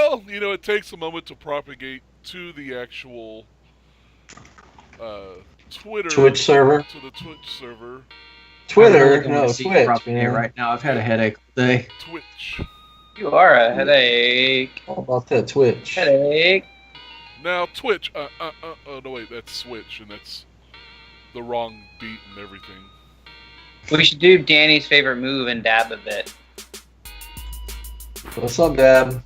Well, it takes a moment to propagate to the actual Twitter Twitch server. to the Twitch server. Twitter, no, Twitch, man. Right now, I've had a headache all day. Twitch. You are a headache. All about that Twitch. Headache. Now Twitch. No wait, that's Switch, and that's the wrong beat and everything. We should do Danny's favorite move and dab a bit. What's up, Dab?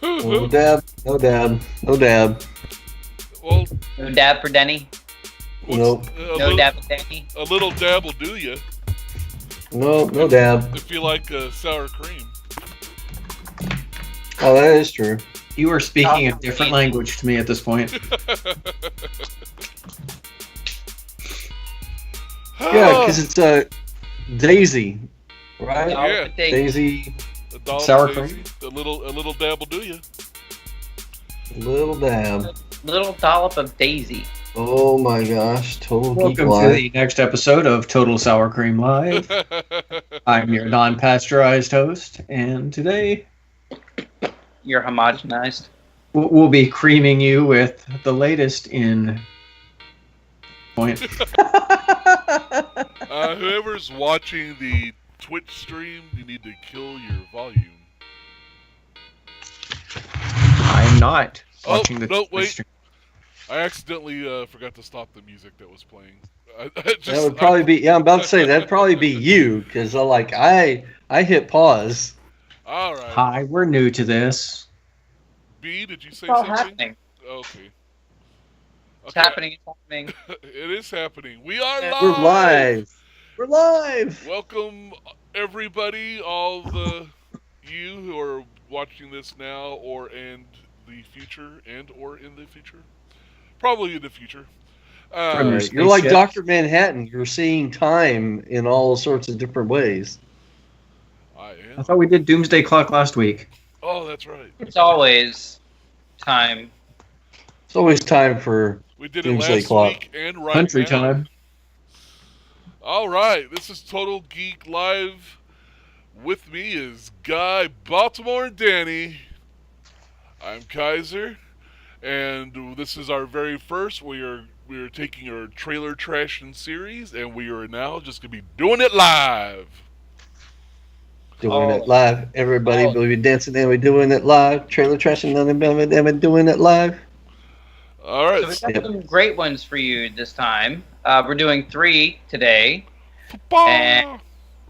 No dab, no dab, no dab. Well, No dab for Denny. Nope. No dab for Danny. A little dab will do you. Nope, no dab. If you like sour cream. Oh, that is true. You are speaking a different language to me at this point. Yeah, because it's Daisy, right? Yeah. Daisy, Sour Daisy. cream? A little dab will do you. little dab. Little dollop of Daisy. Oh my gosh, Total Geek Welcome to Live. the next episode of Total Sour Cream Live. I'm your non-pasteurized host, and today You're homogenized. we'll be creaming you with the latest in point. Whoever's watching the Twitch stream, you need to kill your volume. I'm not watching the no, wait. stream. I accidentally forgot to stop the music that was playing. That would probably be. Yeah, I'm about to say that'd probably be you, because I hit pause. All right. Hi, we're new to this. B, did you say It's all something? happening. Okay. It's happening. It's happening. It is happening. We are live. We're live. We're live. Welcome, everybody, all the you who are watching this now or in the future, probably in the future. Right. You're like Dr. Manhattan. You're seeing time in all sorts of different ways. I I am. thought we did Doomsday Clock last week. Oh, that's right. It's always time. It's always time for We did it Doomsday last Clock. week and right Country now. time. All right, this is Total Geek Live. With me is Guy, Baltimore, and Danny. I'm Kaiser, and this is our very first. We are taking our trailer trashing series, and we are now just gonna be doing it live. doing it live. Everybody will be dancing and we're doing it live. Trailer trashing and we're doing it live. All right. So we've got some great ones for you this time. We're doing 3 today. And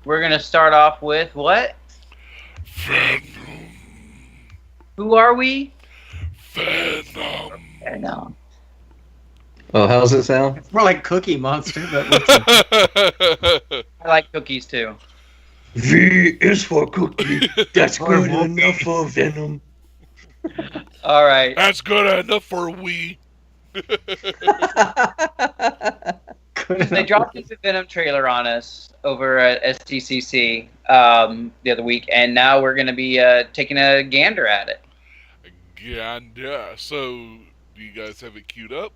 we're going to start off with what? Venom. Who are we? Venom. Venom. Oh, how's it sound? It's more like Cookie Monster, but I like cookies too. V is for cookie. That's good enough for Venom. All right. That's good enough for we. They dropped this Venom trailer on us over at STCC the other week, and now we're going to be taking a gander at it. Gander. So, do you guys have it queued up?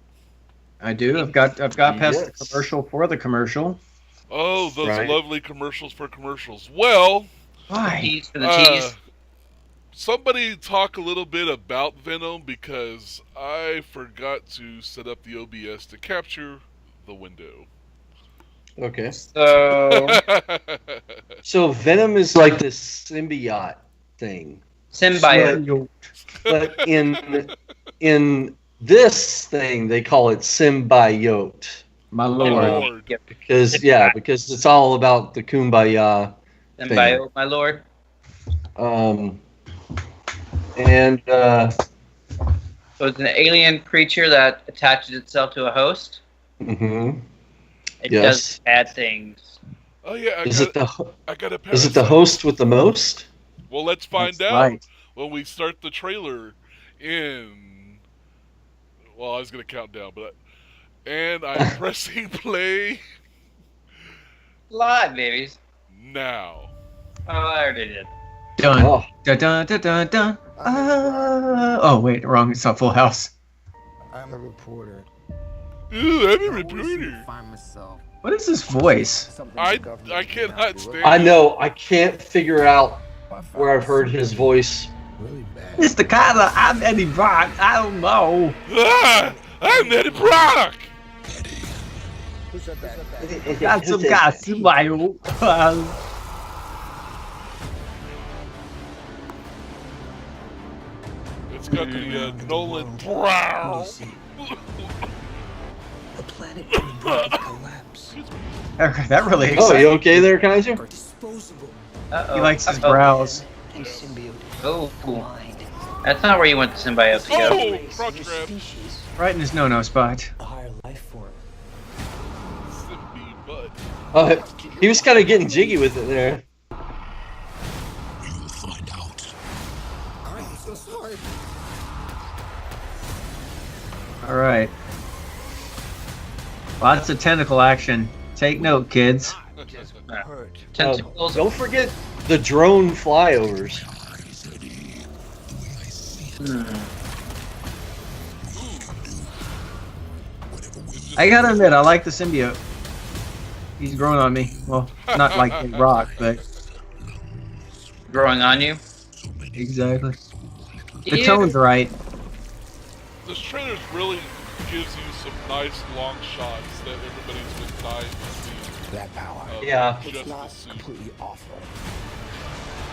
I do. I've got past Yes. the commercial for the commercial. Oh, those Right. lovely commercials for commercials. Well, Why? Tease for the tease. somebody talk a little bit about Venom because I forgot to set up the OBS to capture the window. Okay. So, So Venom is like this symbiote thing. symbiote. But in this thing they call it symbiote. My Oh, lord. Lord. Because it's all about the kumbaya. Symbiote, my lord. And So it's an alien creature that attaches itself to a host. mhm. It Yes. does bad things. Oh yeah, Is it the I got a is it the parasite. host with the most? Well, let's find That's out right. when we start the trailer in. Well, I was gonna count down, and I'm pressing play Live, babies. now. Oh, I already did. Dun. Oh, Dun dun dun dun dun. Oh wait, wrong. It's not Full House. I'm a reporter. Ooh, I'm a I always seem to reporter. find myself What is this voice? something I the government I did cannot not do. stand. I know. I can't figure out I found where I've heard his something voice really Mr. Kaiser, I'm Eddie Brock. I don't know. I'm Eddie Brock! Who's that bad? Got some guy symbiote. It's got the Nolan Brow. The planet can collapse. That really Oh, excites you okay there, Kaiser? Disposable. Uh-oh. He likes his brows. A symbiote. Oh, Mind. that's not where you want the symbiote to go. Oh, crotch grab. Species. Right in his no-no spot. A higher life form. Sippy butt. He was kind of getting jiggy with it there. You'll find out. I'm so sorry. All right. Lots of tentacle action. Take note, kids. Just Yeah. hurt. Tentacles. Don't forget the drone flyovers. Eyes, Eddie. The way I see it. Hmm. Whatever we I gotta admit, I like the symbiote. He's growing on me. Well, not like Big Rock, but Growing on you. so many exactly. The Ew. tone's right. This trailer really gives you some nice long shots that everybody's been dying to see. That power. Yeah. It's Just not to see. completely awful.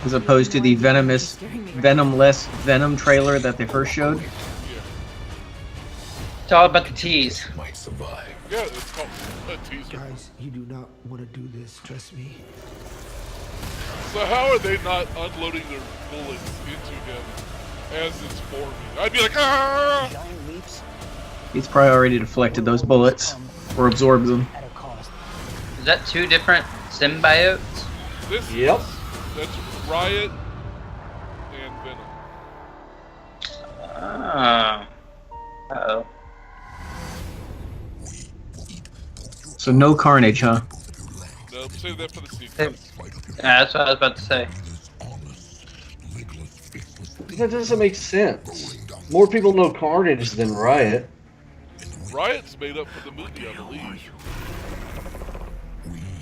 As opposed to the venomless Venom trailer that they first showed. Yeah. It's all about the tease. might survive. Yeah, it's called a teaser. Guys, you do not want to do this. Trust me. So how are they not unloading their bullets into him as it's forming? I'd be like, ah! Giant leaps He's probably already deflected those bullets or absorbed them. at a cost. Is that two different symbiotes? This Yep. That's Riot and Venom. Oh. Uh-oh. So no carnage, huh? No, save that for the sequel. Yeah, that's what I was about to say. That doesn't make sense. More people know Carnage than Riot. Riot's made up for the movie, I believe.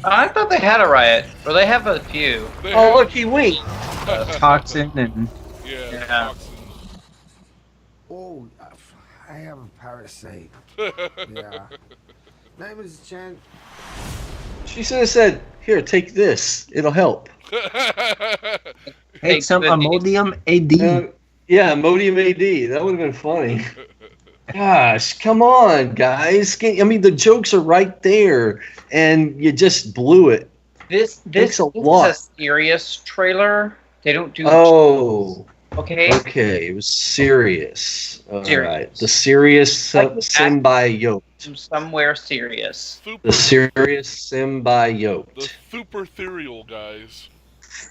I thought they had a riot. Well, they have a few. They Oh, have- look, he winked. Toxin and Yeah, Yeah. Toxin. Oh, I have a parasite. Yeah. Name is Chan. She should have said, "Here, take this. It'll help." hey, some Imodium AD. Yeah, Modium AD. That would have been funny. Gosh, come on, guys. I mean, the jokes are right there, and you just blew it. This Thanks a is lot. a serious trailer. They don't do. Oh, Okay. okay. It was serious. All Serious. right. The serious Like the symbiote. Somewhere serious. The serious symbiote. The super ethereal guys.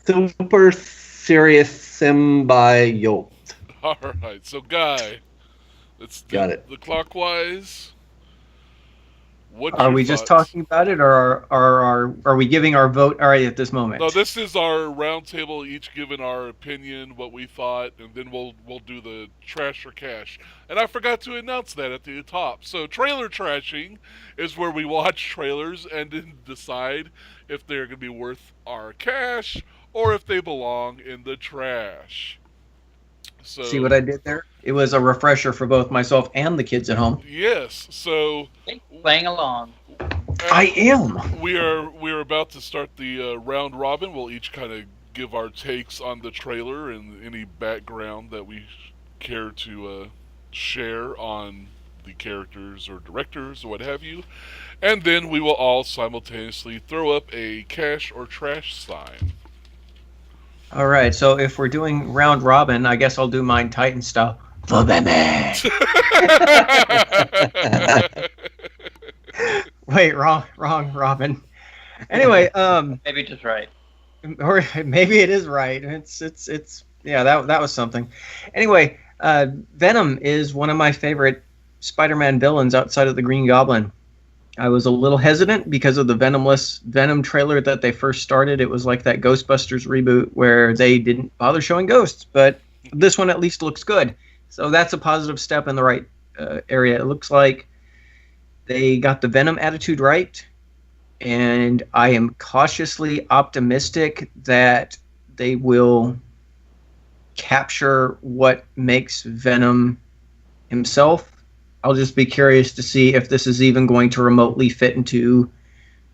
Super serious symbiote. Alright, so Guy, let's do Got it. the clockwise. What's Are your we just thoughts? talking about it, or are we giving our vote already at this moment? No, this is our roundtable, each giving our opinion, what we thought, and then we'll do the trash or cash. And I forgot to announce that at the top. So trailer trashing is where we watch trailers and then decide if they're going to be worth our cash or if they belong in the trash. So See what I did there? It was a refresher for both myself and the kids at home. yes, so Playing along. I am. we are about to start the round robin. We'll each kind of give our takes on the trailer and any background that we care to share on the characters or directors or what have you. And then we will all simultaneously throw up a cash or trash sign. All right, so if we're doing round robin, I guess I'll do mine Titan style. For baby. Wait, wrong, Robin. Anyway, Maybe just right. or maybe it is right. It's yeah, that was something. Anyway, Venom is one of my favorite Spider-Man villains outside of the Green Goblin. I was a little hesitant because of the Venom trailer that they first started. It was like that Ghostbusters reboot where they didn't bother showing ghosts, but this one at least looks good. So that's a positive step in the right area. It looks like they got the Venom attitude right, and I am cautiously optimistic that they will capture what makes Venom himself. I'll just be curious to see if this is even going to remotely fit into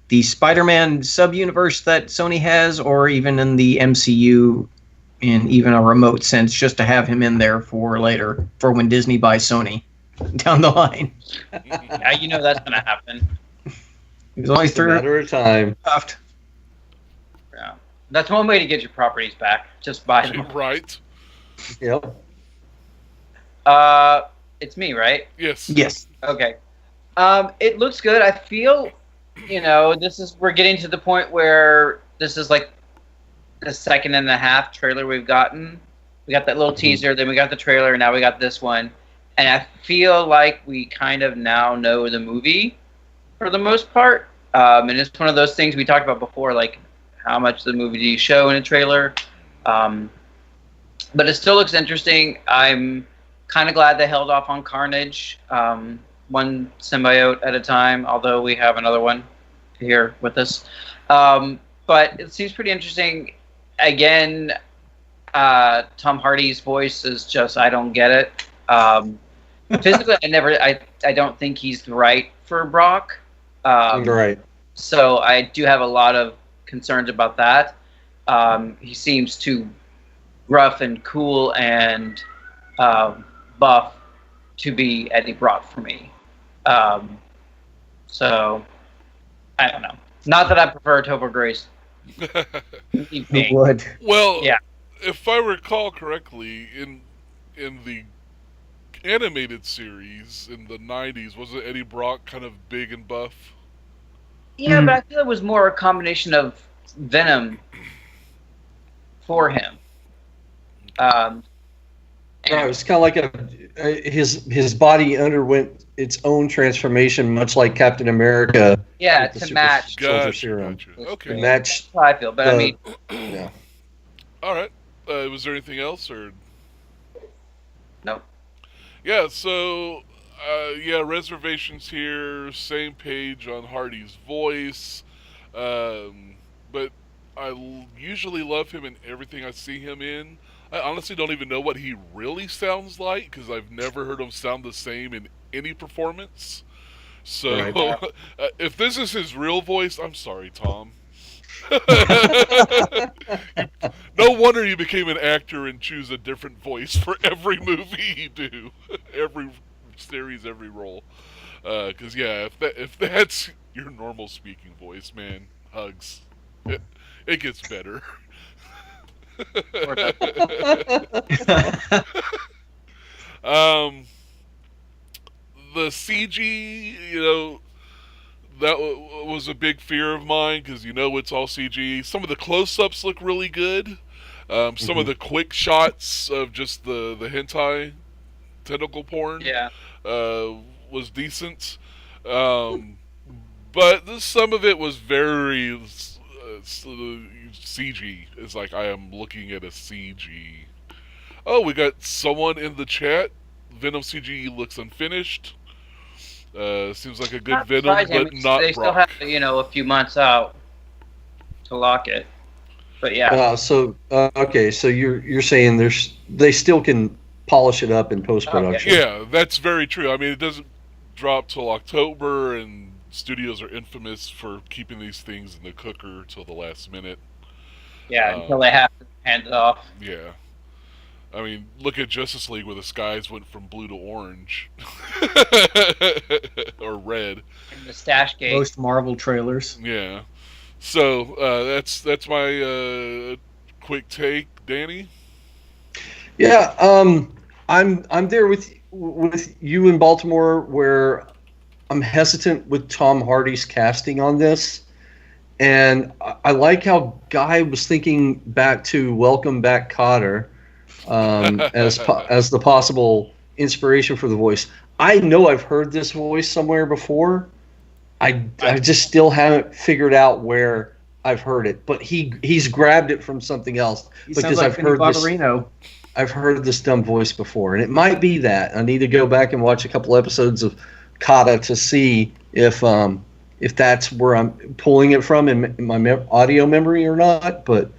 the Spider-Man sub-universe that Sony has, or even in the MCU in even a remote sense, just to have him in there for later, for when Disney buys Sony down the line. Yeah, you know that's gonna happen. He's only It's a matter of time. left. Yeah, that's one way to get your properties back. Just buy them. Right? Yep. It's me, right? Yes. Yes. Okay. It looks good. I feel, we're getting to the point where this is like the second and a half trailer we've gotten. We got that little teaser, then we got the trailer, and now we got this one. And I feel like we kind of now know the movie for the most part. And it's one of those things we talked about before, like how much of the movie do you show in a trailer? But it still looks interesting. I'm kind of glad they held off on Carnage, one symbiote at a time, although we have another one here with us. But it seems pretty interesting. Again, Tom Hardy's voice is just, I don't get it. Physically, I don't think he's right for Brock. Right. So I do have a lot of concerns about that. He seems too rough and cool and buff to be Eddie Brock for me. So I don't know. Not that I prefer Topher Grace. Who would? Well, Yeah. if I recall correctly, in the animated series in the 90s, wasn't Eddie Brock kind of big and buff? Yeah, but I feel it was more a combination of Venom for him. Yeah, it's kind of like his body underwent its own transformation, much like Captain America. Yeah, with the to super match. soldier serum. Gotcha. To Okay. match. That's how I feel. But I mean, Yeah. All right. Was there anything else, or? no. Yeah. So, reservations here. Same page on Hardy's voice, but I usually love him in everything I see him in. I honestly don't even know what he really sounds like because I've never heard him sound the same in any performance. So, Right. If this is his real voice, I'm sorry, Tom. No wonder you became an actor and choose a different voice for every movie you do, every series, every role. Because if that's your normal speaking voice, man, hugs. It gets better. The CG, that was a big fear of mine because it's all CG. Some of the close-ups look really good. Some of the quick shots of just the hentai tentacle porn was decent. But some of it was very CG. It's like I am looking at a CG. Oh, we got someone in the chat. Venom CG looks unfinished. Seems like a good Not Venom, surprising. but not They Brock. still have, a few months out to lock it. But yeah. Okay, so you're saying they still can polish it up in post production. Yeah, that's very true. I mean, it doesn't drop till October, and studios are infamous for keeping these things in the cooker till the last minute. Yeah, until they have to hand it off. Yeah. I mean, look at Justice League where the skies went from blue to orange. Or red. And the stash gate. Most Marvel trailers. Yeah. So, that's my quick take. Danny? Yeah, I'm there with you in Baltimore where I'm hesitant with Tom Hardy's casting on this. And I like how Guy was thinking back to Welcome Back, Kotter. As the possible inspiration for the voice. I know I've heard this voice somewhere before. I just still haven't figured out where I've heard it. But he's grabbed it from something else because I've heard this dumb voice before, and it might be that. I need to go back and watch a couple episodes of Kata to see if that's where I'm pulling it from in my audio memory or not. But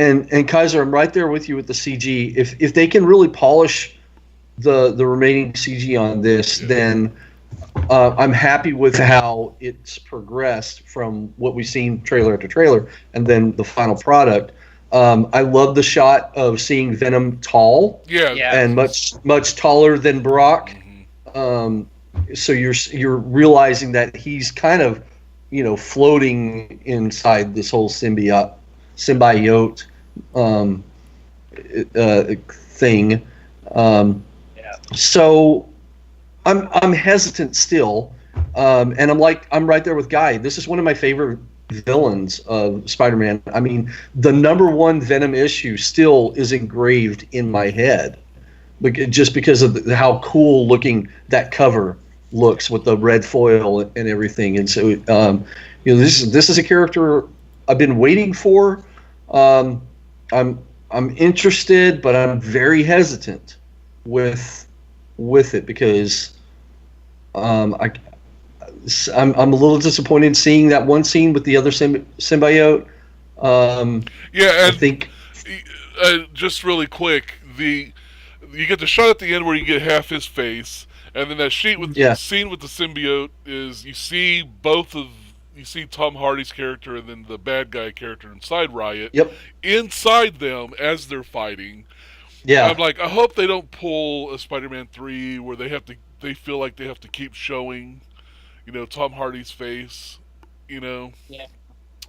and Kaiser, I'm right there with you with the CG. If they can really polish the remaining CG on this, then I'm happy with how it's progressed from what we've seen trailer after trailer, and then the final product. I love the shot of seeing Venom tall, and much taller than Brock. So you're realizing that he's kind of, floating inside this whole symbiote thing. So I'm hesitant still, and I'm right there with Guy. This is one of my favorite villains of Spider-Man. I mean, the #1 Venom issue still is engraved in my head, just because of how cool looking that cover looks with the red foil and everything. And so, this is a character I've been waiting for. I'm interested, but I'm very hesitant with it because I'm a little disappointed seeing that one scene with the other symbiote. I think just really quick, you get the shot at the end where you get half his face, and then that scene with the symbiote is you see Tom Hardy's character and then the bad guy character inside Riot. Inside them as they're fighting. Yeah. I'm like, I hope they don't pull a Spider-Man 3 where they feel like they have to keep showing, Tom Hardy's face, Yeah.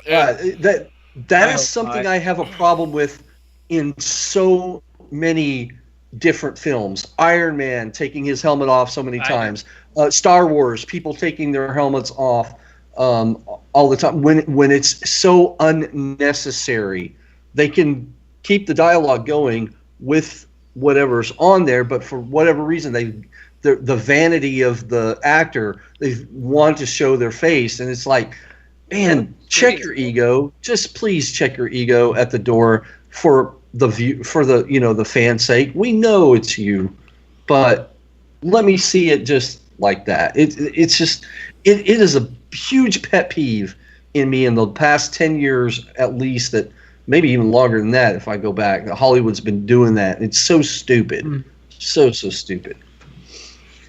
That is something I have a problem with in so many different films. Iron Man taking his helmet off so many times. Star Wars, people taking their helmets off all the time. When it's so unnecessary, they can keep the dialogue going with whatever's on there, but for whatever reason, the vanity of the actor, they want to show their face, and it's like, man, check your ego. Just please check your ego at the door for the view, for the fan's sake. We know it's you, but let me see it just like that. It is a huge pet peeve in me in the past 10 years at least, that maybe even longer than that if I go back. Hollywood's been doing that. It's so stupid. So stupid.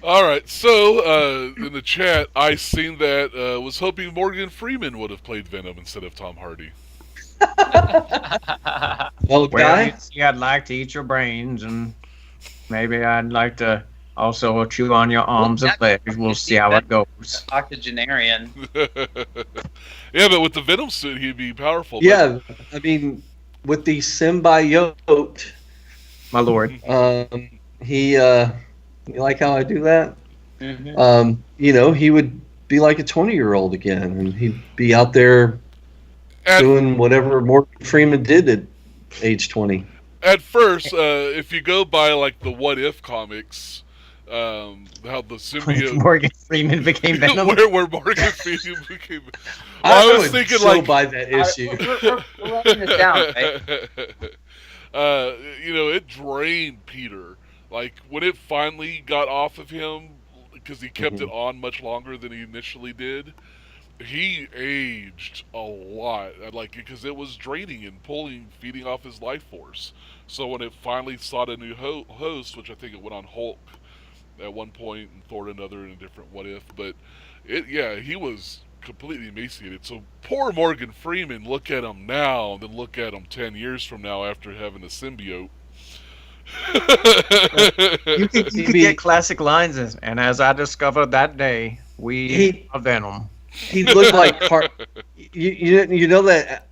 All right, so in the chat, I seen that was hoping Morgan Freeman would have played Venom instead of Tom Hardy. Well, I'd like to eat your brains, and maybe I'd like to also chew on your arms and legs. We'll see how it goes. Octogenarian. Yeah, but with the Venom suit, he'd be powerful. Yeah, I mean, with the symbiote, my lord, he. You like how I do that? Mm-hmm. He would be like a 20-year-old again, and he'd be out there doing whatever Morgan Freeman did at age 20. At first, if you go by like the What If comics, how the symbiote Morgan Freeman became Venom. where Morgan Freeman became. I was thinking so by that issue. We're writing this down, right? It drained Peter. Like, when it finally got off of him, because he kept it on much longer than he initially did, he aged a lot. Because it was draining and feeding off his life force. So when it finally sought a new host, which I think it went on Hulk at one point, and Thor another in a different What If, but he was completely emaciated. So poor Morgan Freeman, look at him now, and then look at him 10 years from now after having a symbiote. You could get classic lines, and as I discovered that day, we are Venom. He looked like you know that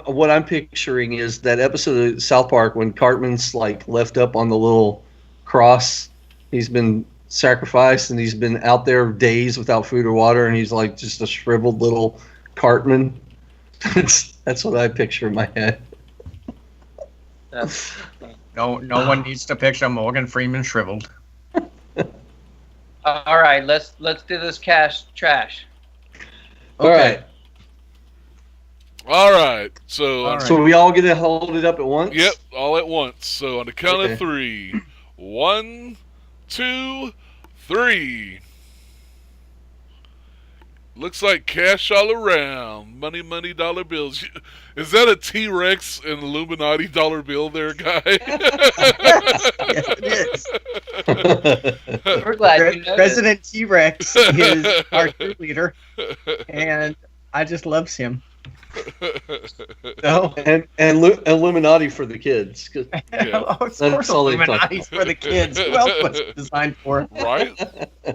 what I'm picturing is that episode of South Park when Cartman's like left up on the little cross. He's been sacrificed, and he's been out there days without food or water, and he's like just a shriveled little Cartman. That's what I picture in my head. No one needs to picture Morgan Freeman shriveled. All right, let's do this trash. Okay. All right. So we all get to hold it up at once? Yep, all at once. So on the count of 3. 1, 2, 3. Looks like cash all around. Money, money, dollar bills. Is that a T-Rex and Illuminati dollar bill there, guy? Yes, it is. We're glad you noticed. President T-Rex is our cheerleader, and I just loves him. So, and Illuminati for the kids. 'Cause Yeah. of course, That's all they talk Illuminati's for the kids. Who else was it designed for? Right?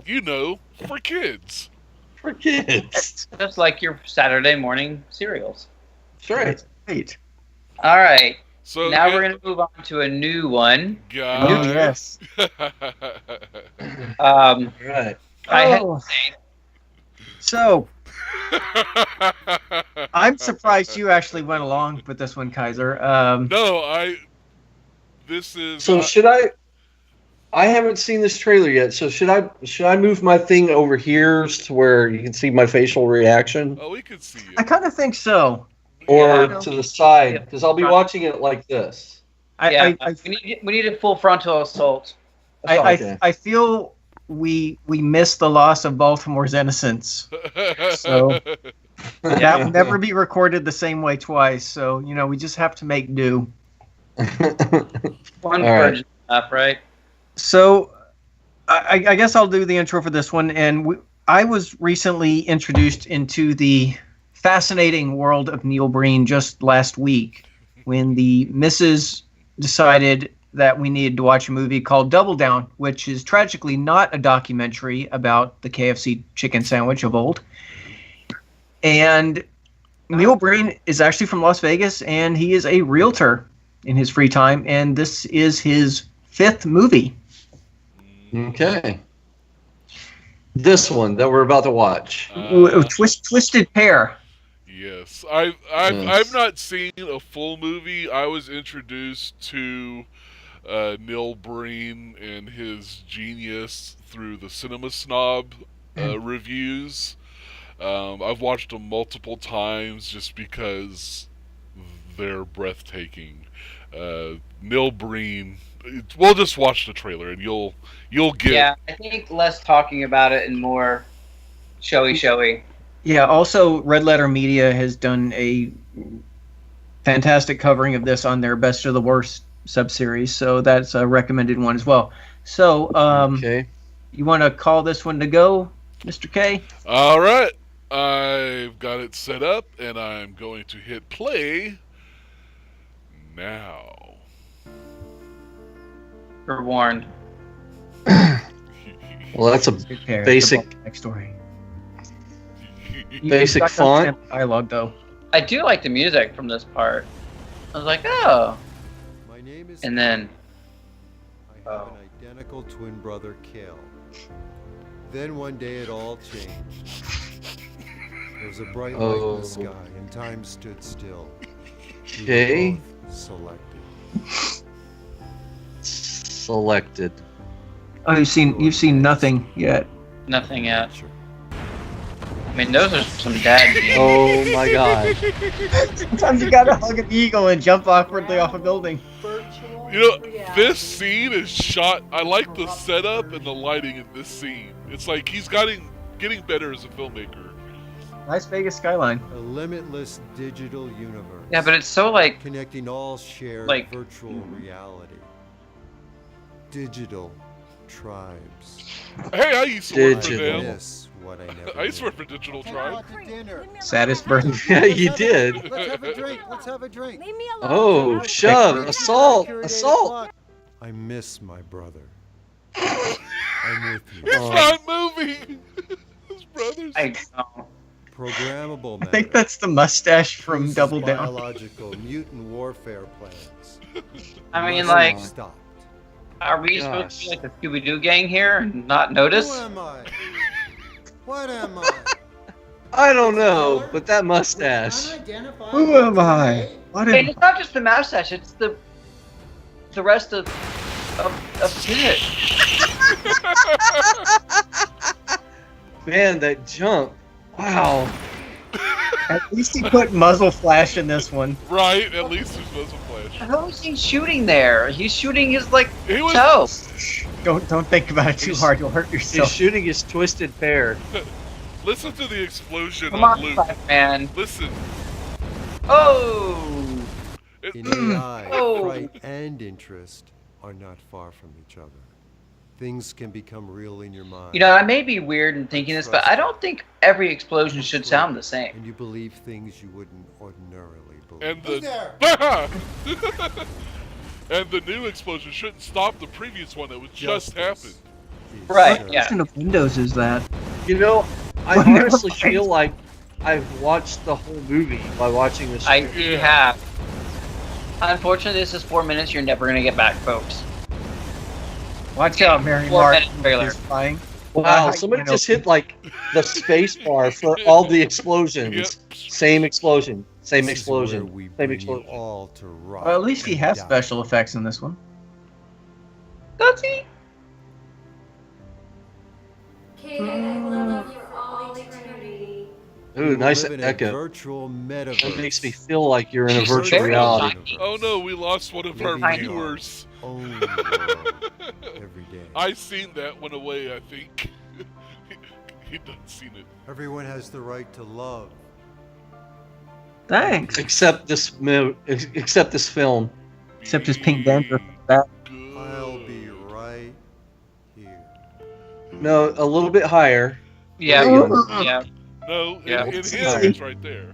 You know, for kids. for kids. Just like your Saturday morning cereals. That's right. That's right. All right. So Now we're going to move on to a new one. Oh, guy. yes. Um, Right. I had Oh. to say, So, I'm surprised you actually went along with this one, Kaiser. No, this is. So should I? I haven't seen this trailer yet. So should I move my thing over here to where you can see my facial reaction, Oh, we can see I it. kind of think so. or Yeah. to the side? Because I'll be watching it like this. yeah, we need a full frontal assault. Okay. I feel we missed the loss of Baltimore's innocence. So- That will never be recorded the same way twice. So we just have to make do. One All right. virgin enough, right? So, I guess I'll do the intro for this one. And I was recently introduced into the fascinating world of Neil Breen just last week when the missus decided that we needed to watch a movie called Double Down, which is tragically not a documentary about the KFC chicken sandwich of old. And Neil Breen is actually from Las Vegas, and he is a realtor in his free time. And this is his 5th movie. Okay. This one that we're about to watch. Twisted Pair. Yes, I've Yes. not seen a full movie. I was introduced to Neil Breen and his genius through the Cinema Snob reviews. I've watched them multiple times just because they're breathtaking. Neil Breen. We'll just watch the trailer and you'll get. Yeah, I think less talking about it and more showy. Yeah, also Red Letter Media has done a fantastic covering of this on their Best of the Worst sub-series, so that's a recommended one as well. So, Okay. you want to call this one to go, Mr. K? All right, I've got it set up and I'm going to hit play now. You're warned. Well, that's a Twisted Pair, basic- the backstory. Basic You've got font. some dialogue, though. I do like the music from this part. I was like, oh. My name is And then, I have an identical twin brother, Kale. Then one day it all changed. There was a bright light in Oh. the sky and time stood still. We Okay. were both selected. Selected. Oh, you've seen nothing yet. nothing yet. I mean, those are some dad memes. Oh my god. Sometimes you gotta hug an eagle and jump awkwardly off a building. You know, this scene is shot. I like the setup and the lighting in this scene. It's like he's getting better as a filmmaker. Nice Vegas skyline. A limitless digital universe. Yeah, but it's so like, connecting all shared Like- virtual reality. Digital tribes. Hey, I used to work for Digital. them. Miss what I never I used to knew. work for Digital Take Tribe. out to dinner. Saddest birthday. Yeah, you did. Let's have a drink. Let's have a drink. Leave me alone. Oh, shove, assault, assault. I miss my brother. I'm with you. He's Oh. not moving. His brothers. I know. Programmable I matter. think that's the mustache from Uses Double Down. biological mutant warfare plans. I mean, Must like, be stopped. are we supposed Gosh. to be like the Scooby-Doo gang here and not notice? Who am I? What am I? I don't know, but that mustache. Who am I? What And am it's not just the mustache; it's the rest of it. Man, that jump. Wow. At least he put muzzle flash in this one. Right, at least there's muzzle flash. How is he shooting there? He's shooting his like He was toe. Don't think about it too hard. You'll hurt He's yourself. shooting his twisted pair. Listen to the explosion Come on on, Luke. Spider-Man. Listen. Oh! In AI, Oh. fright and interest are not far from each other. Things can become real in your mind. You know, I may be weird in thinking this, but I don't think every explosion should sound the same. And you believe things you wouldn't ordinarily believe. And Who's the there? and the new explosion shouldn't stop the previous one that was just happened. is Right, certain. yeah. What kind of Windows is that? You know, I Well, never honestly mind. feel like I've watched the whole movie by watching this. You Yeah. have. Unfortunately, this is 4 minutes. You're never gonna get back, folks. Watch out, Mary 4 Mark. minute trailer. is flying. Wow, somebody just hit like the space bar for all the explosions. Yep. Same explosion. Same This is where explosion. we Same bring you explosion. all to rock Well, at least he and has die. special effects in this one. Does he? Kate, I love you for all eternity. Ooh, We nice live in a echo. virtual That metaverse. makes me feel like you're in a virtual Very reality. shiny. Oh no, we lost one of our Living in our viewers. own world every day. I seen that one away, I think. He done seen it. Everyone has the right to love. Thanks. Except this film. Except his pink dandruff. That. Good. I'll be right here. No, a little bit higher. Yeah. There you go. Yeah. No, Yeah. in his Sorry. it's right there.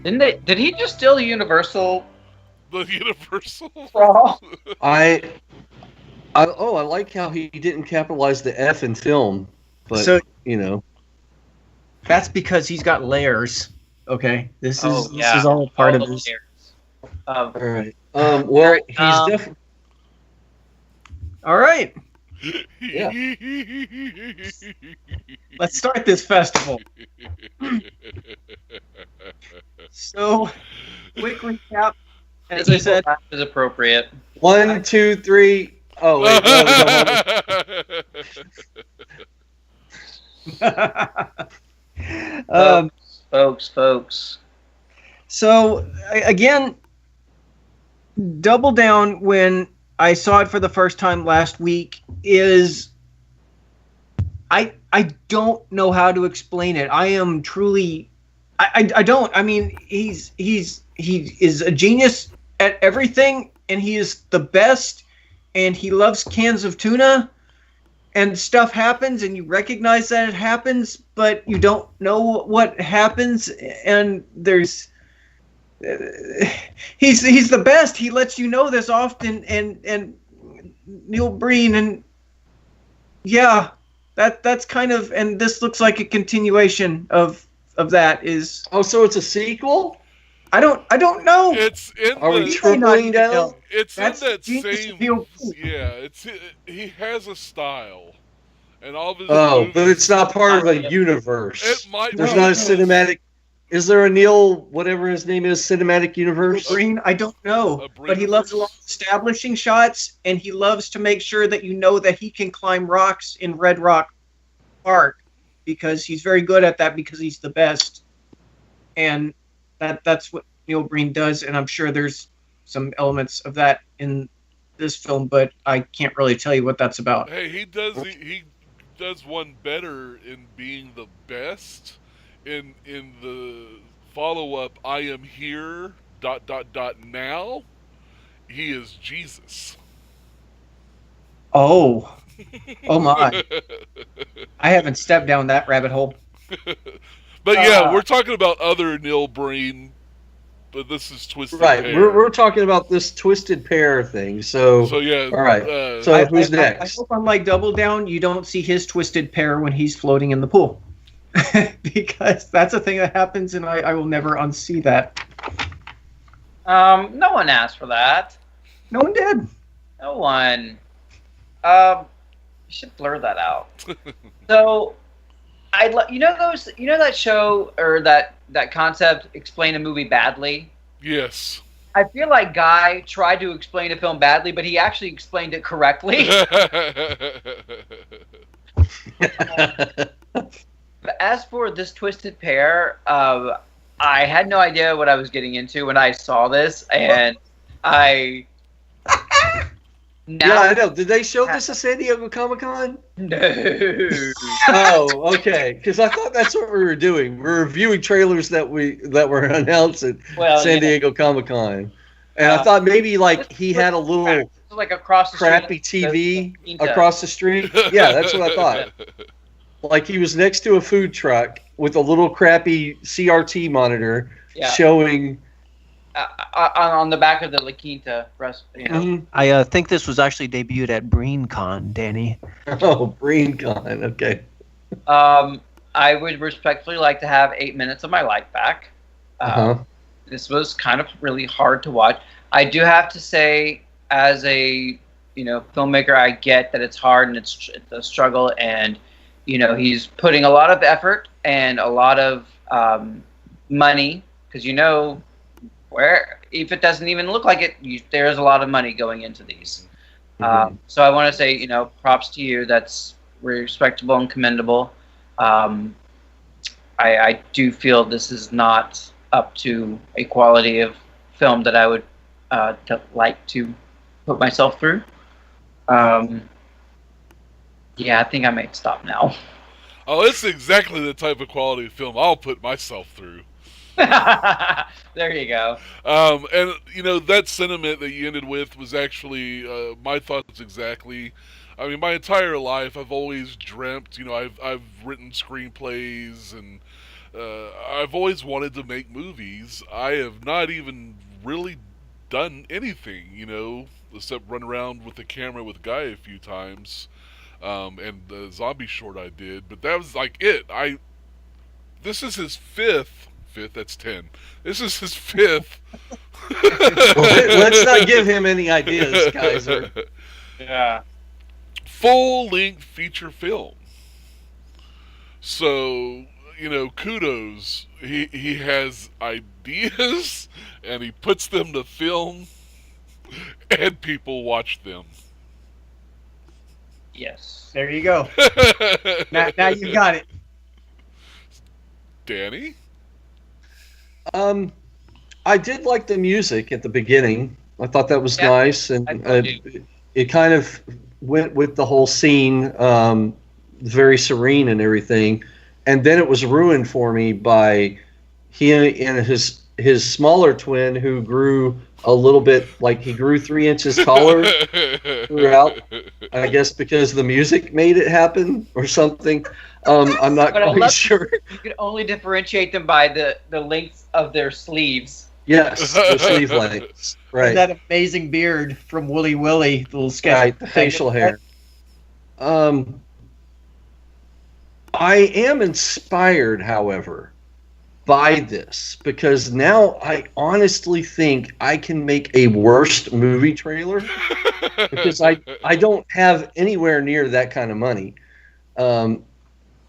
Did he just steal the Universal The Universal. brawl? I like how he didn't capitalize the F in film, but So- you know, That's because he's got layers. Okay, this is yeah. this is all part All of the this. layers. all right. Well, he's definitely. All right, let's start this festival. So, quick recap. As The I said, laugh is appropriate. 1, 2, 3. Oh wait, no, we don't want Folks. So again, double down when I saw it for the first time last week is I don't know how to explain it. I am truly I don't. I mean, he is a genius at everything, and he is the best, and he loves cans of tuna, and stuff happens, and you recognize that it happens, but you don't know what happens, and there's he's the best. He lets you know this often, and Neil Breen, and yeah, that's kind of, and this looks like a continuation of that. Is Oh, so it's a sequel? I don't know. It's in Are we the. tripling down? It's That's in that genius same. of Neil Breen. Yeah, he has a style, and all of his. Oh, movies, but it's not part of a universe. It might. There's be. not a cinematic. Is there a Neil, whatever his name is, cinematic universe? Breen, I don't know, A but he loves a Breen-verse? lot of establishing shots, and he loves to make sure that you know that he can climb rocks in Red Rock Park because he's very good at that because he's the best, and that's what Neil Breen does, and I'm sure there's some elements of that in this film, but I can't really tell you what that's about. Hey, he does one better in being the best. In the follow up, I am here. ... Now, he is Jesus. Oh my! I haven't stepped down that rabbit hole. But yeah, we're talking about other Neil Breen, but this is Twisted Right. Pair. We're talking about this Twisted Pair thing. So yeah. all right. So who's I next? hope unlike Double Down, you don't see his twisted pair when he's floating in the pool. Because that's a thing that happens, and I will never unsee that. No one asked for that. No one did. No one. You should blur that out. So, you know that show or that concept, explain a movie badly. Yes. I feel like Guy tried to explain a film badly, but he actually explained it correctly. But as for this Twisted Pair, I had no idea what I was getting into when I saw this, and I Now, Yeah, I know. Did they show this at San Diego Comic-Con? no. Oh, okay. Because I thought that's what we were doing. We're reviewing trailers that were announced at Well, San yeah. Diego Comic-Con, and I thought maybe like he had a little Like across the crappy street, TV Quinta. across the street. Yeah, that's what I thought. Like he was next to a food truck with a little crappy CRT monitor Yeah. showing. On the back of the La Quinta rest. You know. Mhm. I think this was actually debuted at BreenCon, Danny. Oh, BreenCon. Okay. I would respectfully like to have 8 minutes of my life back. This was kind of really hard to watch. I do have to say, as a filmmaker, I get that it's hard and it's a struggle, and he's putting a lot of effort and a lot of money, because where if it doesn't even look like it, there's a lot of money going into these. So I want to say, props to you. That's respectable and commendable. I do feel this is not up to a quality of film that I would like to put myself through. Yeah, I think I may stop now. Oh, it's exactly the type of quality of film I'll put myself through. There you go. And that sentiment that you ended with was actually my thoughts exactly. I mean, my entire life I've always dreamt. I've written screenplays and I've always wanted to make movies. I have not even really done anything, except run around with the camera with Guy a few times, and the zombie short I did. But that was like it. This is his fifth. That's 10. This is his fifth. Let's not give him any ideas, Kaiser. Yeah. Full-length feature film. So, kudos. He has ideas, and he puts them to film, and people watch them. Yes. There you go. Now you got it. Danny? I did like the music at the beginning. I thought that was nice, and it kind of went with the whole scene, very serene and everything. And then it was ruined for me by he and his smaller twin, who grew a little bit, like he grew 3 inches taller throughout. I guess because the music made it happen or something. I'm not quite sure. You could only differentiate them by the length of their sleeves. Yes, the sleeve lengths. Right. That amazing beard from Wooly Willy, the little sketch. Right, the facial hair. I am inspired, however, by this, because now I honestly think I can make a worst movie trailer, because I don't have anywhere near that kind of money. And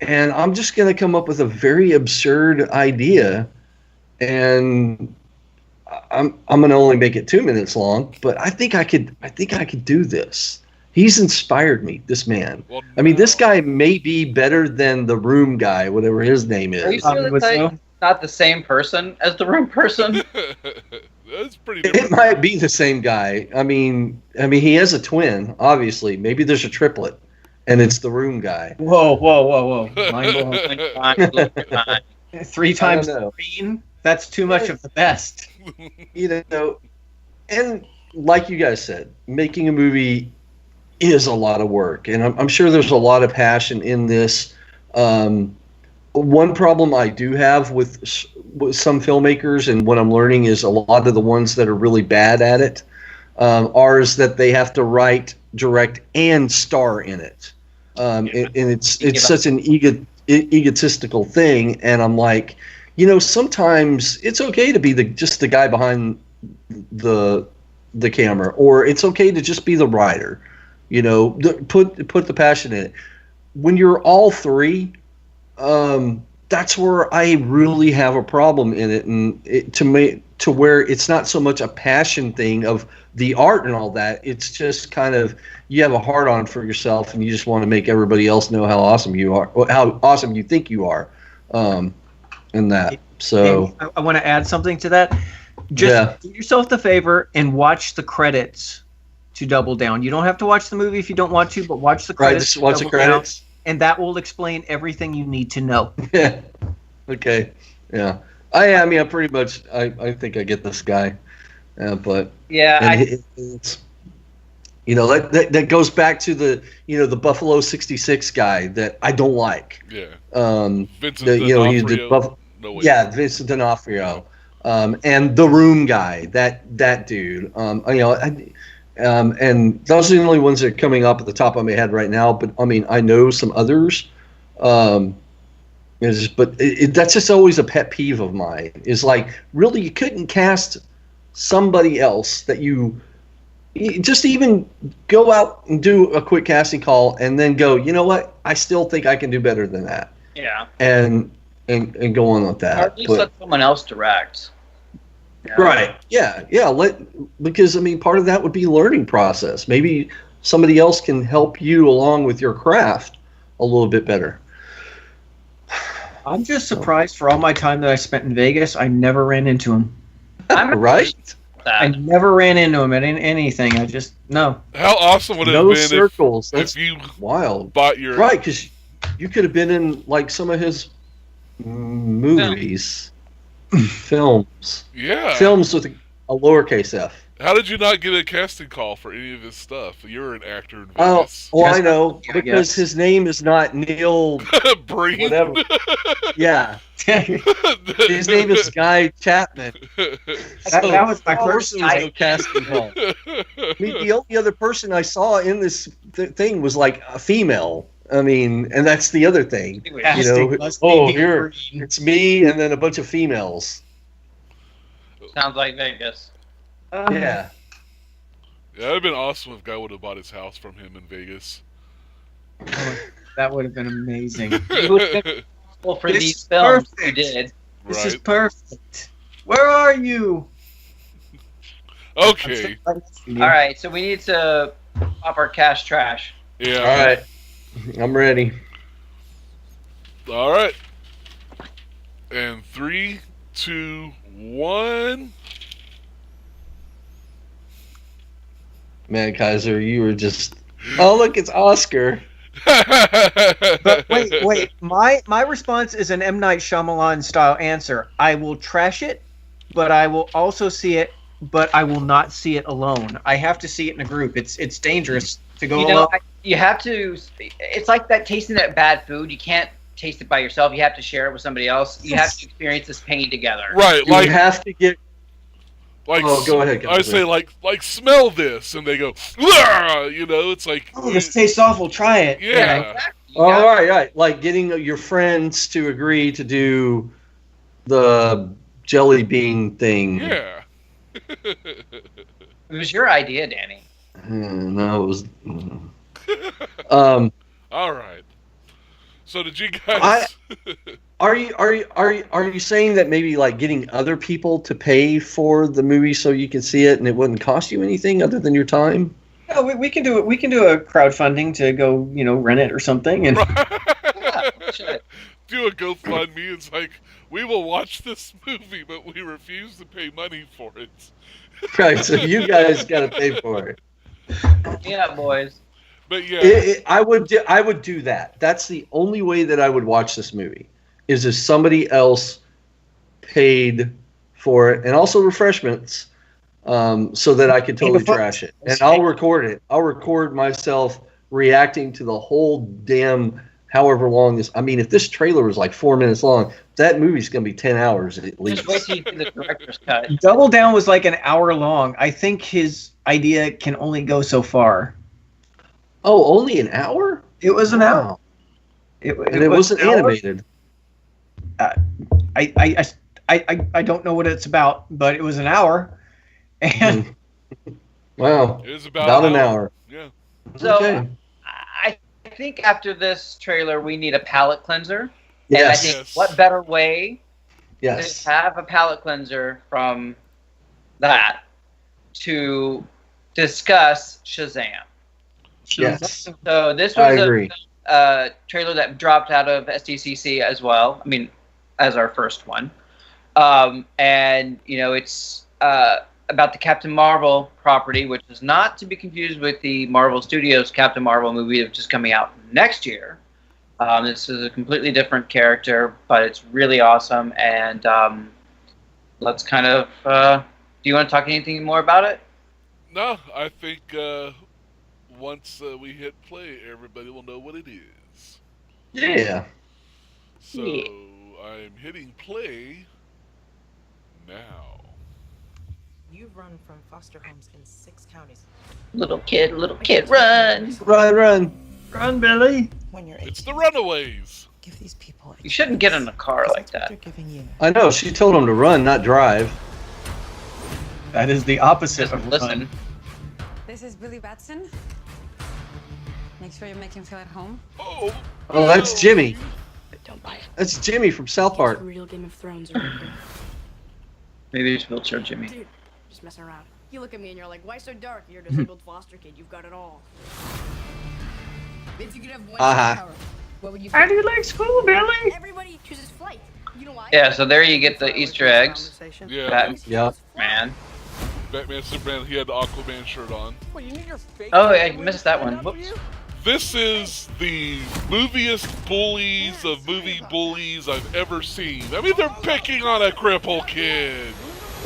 I'm just going to come up with a very absurd idea, and I'm going to only make it 2 minutes long, but I think I could do this. He's inspired me, this man. Well, I mean, this guy may be better than the Room guy, whatever his name Are you is. sure that's not the same person as the Room person? That's pretty It different. might be the same guy. I mean, he has a twin, obviously. Maybe there's a triplet, and it's the Room guy. Whoa. Mind blown. 3 times I don't know. green? That's too much of the best. And like you guys said, making a movie is a lot of work, and I'm sure there's a lot of passion in this. One problem I do have with some filmmakers, and what I'm learning is a lot of the ones that are really bad at it is that they have to write, direct, and star in it. And it's such an egotistical thing, and I'm like, sometimes it's okay to be just the guy behind the camera, or it's okay to just be the writer. Put the passion in it. When you're all three, that's where I really have a problem in it, and to where it's not so much a passion thing of the art and all that. It's just kind of, you have a hard on for yourself, and you just want to make everybody else know how awesome you are, or how awesome you think you are, and that. So I want to add something to that. Just do yourself the favor and watch the credits to double down. You don't have to watch the movie if you don't want to, but watch the Right, credits. just watch the double down, credits. and that will explain everything you need to know. Yeah. Okay. Yeah. I mean, pretty much. I think I get this guy, but Yeah, it's that goes back to the Buffalo '66 guy that I don't like. Yeah. Vincent Vincent he did D'Onofrio. No, wait. yeah, Vincent D'Onofrio, and the Room guy. That dude. And those are the only ones that are coming up at the top of my head right now. But I mean, I know some others. That's just always a pet peeve of mine. Is like, really, you couldn't cast somebody else that you just even go out and do a quick casting call and then go, you know what? I still think I can do better than that. yeah. And go on with Or that. at least let someone else direct. Yeah. Right. Yeah. Because I mean, part of that would be learning process. Maybe somebody else can help you along with your craft a little bit better. I'm just surprised for all my time that I spent in Vegas, I never ran into him. I'm Right? I never ran into him at anything. I just no. How awesome would it No have been circles. if That's you wild. bought your Right, because you could have been in like some of his movies, films with a lowercase f. How did you not get a casting call for any of his stuff? You're an actor in Oh, Vegas. well, I know I because guess. his name is not Neil. Breen. Whatever. Yeah, his name is Guy Chapman. That was my first was no casting call. I mean, the only other person I saw in this thing was like a female. I mean, and that's the other thing. Casting must be Here green. it's me and then a bunch of females. Sounds like Vegas. Yeah. Yeah, it'd have been awesome if Guy would have bought his house from him in Vegas. That would have been amazing. You would have been responsible for This these is films perfect. you did. This is Right. perfect. Where are you? Okay. All right, so we need to pop our cash trash. Yeah. All right. I'm ready. All right. And 3, 2, 1. Man, Kaiser, you were just. Oh, look, it's Oscar. But wait. My response is an M. Night Shyamalan style answer. I will trash it, but I will also see it, but I will not see it alone. I have to see it in a group. It's dangerous to go alone. You have to. It's like that tasting that bad food. You can't taste it by yourself. You have to share it with somebody else. You have to experience this pain together. Right, You like have to get. like Oh, go ahead, I Kaiser. say like smell this, and they go, "Wah!" It's like Oh, this tastes awful. Try it. yeah. Oh, right. Like getting your friends to agree to do the jelly bean thing. Yeah. It was your idea, Danny. No, it was. All right. So did you guys? Are you saying that maybe like getting other people to pay for the movie so you can see it and it wouldn't cost you anything other than your time? No, we can do it. We can do a crowdfunding to go, rent it or something. And Do a GoFundMe. It's like, we will watch this movie, but we refuse to pay money for it. Right, so you guys got to pay for it. Yeah, boys. But yeah, I would do that. That's the only way that I would watch this movie. Is if somebody else paid for it, and also refreshments, so that I could totally trash it. And I'll record it. I'll record myself reacting to the whole damn however long this. I mean, if this trailer was like 4 minutes long, that movie's gonna be 10 hours at least. Just wait till you see the director's cut. Double Down was like an hour long. I think his idea can only go so far. Oh, only an hour? It was an hour. Wow. And it wasn't an hour. animated. I don't know what it's about, but it was an hour. And Wow. it is about About an hour. Yeah. So Okay. I think after this trailer, we need a palate cleanser. Yes. And I think Yes. what better way Yes. to have a palate cleanser from that to discuss Shazam. Yes. So this I was agree. a trailer that dropped out of SDCC as well. I mean, as our first one. And, it's about the Captain Marvel property, which is not to be confused with the Marvel Studios Captain Marvel movie which is coming out next year. This is a completely different character, but it's really awesome. And let's kind of... do you want to talk anything more about it? No, I think once we hit play, everybody will know what it is. Yeah. So Yeah. I'm hitting play now. You've run from foster homes in 6 counties. Little kid, run! Run. Run, Billy. When you're 18, It's the Runaways. give these people. You shouldn't get in a car because like that's what that. they're giving you. I know. She told him to run, not drive. That is the opposite Just of listen. run. This is Billy Batson. Make sure you make him feel at home. Oh, Oh, that's Jimmy. But don't bite. That's Jimmy from South Park. Real Game of Thrones right here. Maybe it's wheelchair Jimmy. Dude, just messing around. You look at me and you're like, why so dark? You're a disabled foster kid. You've got it all. If you could have one superpower, what would you How do you like school, Billy? Everybody chooses flight. You know why? Yeah, so there you get the Easter eggs. yeah. That Yeah. man. Batman, Superman, he had the Aquaman shirt on. Oh, I missed that one. Whoops. This is the moviest bullies of movie bullies I've ever seen. I mean, they're picking on a crippled kid.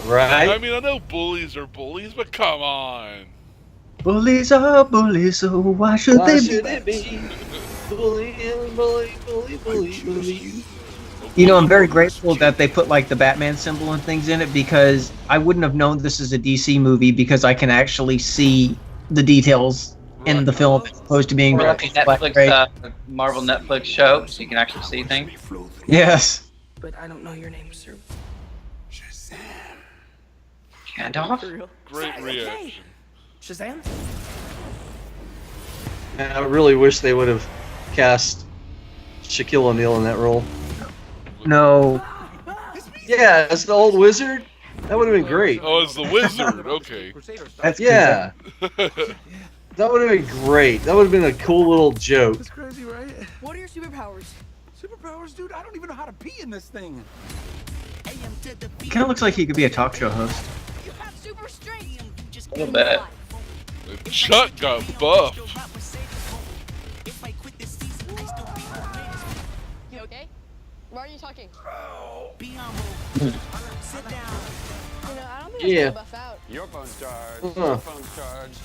Right? I mean, I know bullies are bullies, but come on. Bullies are bullies, so why should Why they should be? it be? Bully, bully, bully, bully, bully. You know, I'm very grateful that they put like the Batman symbol and things in it because I wouldn't have known this is a DC movie because I can actually see the details in the film as opposed to being Or like a black Netflix, gray. Marvel Netflix show, so you can actually see things. Yes. But I don't know your name, sir. Shazam. Gandalf? For real? Great reaction. Shazam? And I really wish they would have cast Shaquille O'Neal in that role. No. Yeah, as the old wizard. That would have been great. Oh, it's the wizard. Okay. That's Yeah, that would have been great. That would have been a cool little joke. That's crazy, right? What are your superpowers? Superpowers, dude? I don't even know how to pee in this thing. Kind of looks like he could be a talk show host. You have super strength. A little bit. And Chuck got buff. You okay? Why are you talking? You know, I don't think Yeah. I'm gonna buff out. Your phone's charged. Uh-huh. Your phone's charged.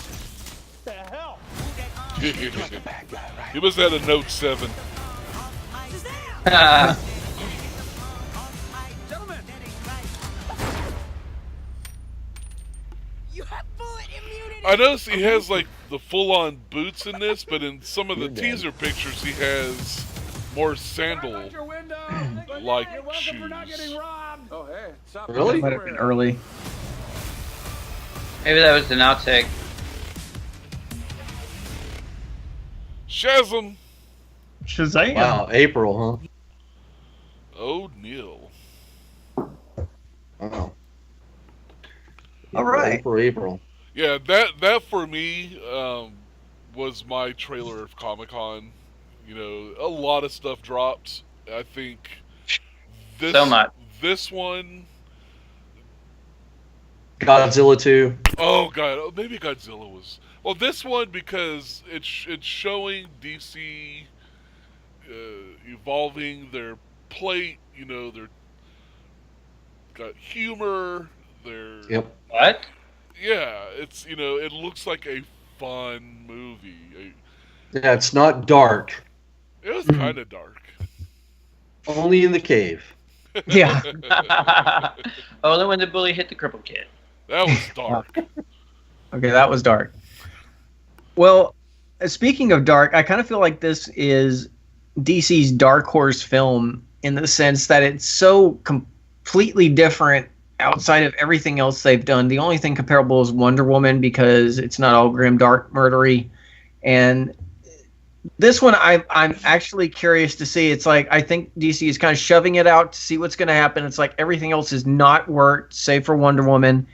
He must have had a Note 7. You have bullet immunity. I noticed he has like the full-on boots in this, but in some of the teaser pictures he has more sandal-like shoes. Oh, hey. Stop. Really? Might have been early. Maybe that was an outtake. Shazam! Shazam. Wow, April, O'Neal. huh? Wow. All right. April. Yeah, that for me was my trailer of Comic-Con. You know, a lot of stuff dropped. I think this So much. This one, Godzilla 2. oh god, oh, maybe Godzilla was. Well, this one because it's showing DC evolving their plate. You know, they're got humor. They're Yep. What? yeah. It's it looks like a fun movie. Yeah, it's not dark. It was kind of dark. Only in the cave. Yeah. Only when the bully hit the crippled kid. That was dark. Okay, that was dark. Well, speaking of dark, I kind of feel like this is DC's dark horse film in the sense that it's so completely different outside of everything else they've done. The only thing comparable is Wonder Woman because it's not all grim, dark, murdery. And this one, I'm actually curious to see. It's like I think DC is kind of shoving it out to see what's going to happen. It's like everything else has not worked, save for Wonder Woman,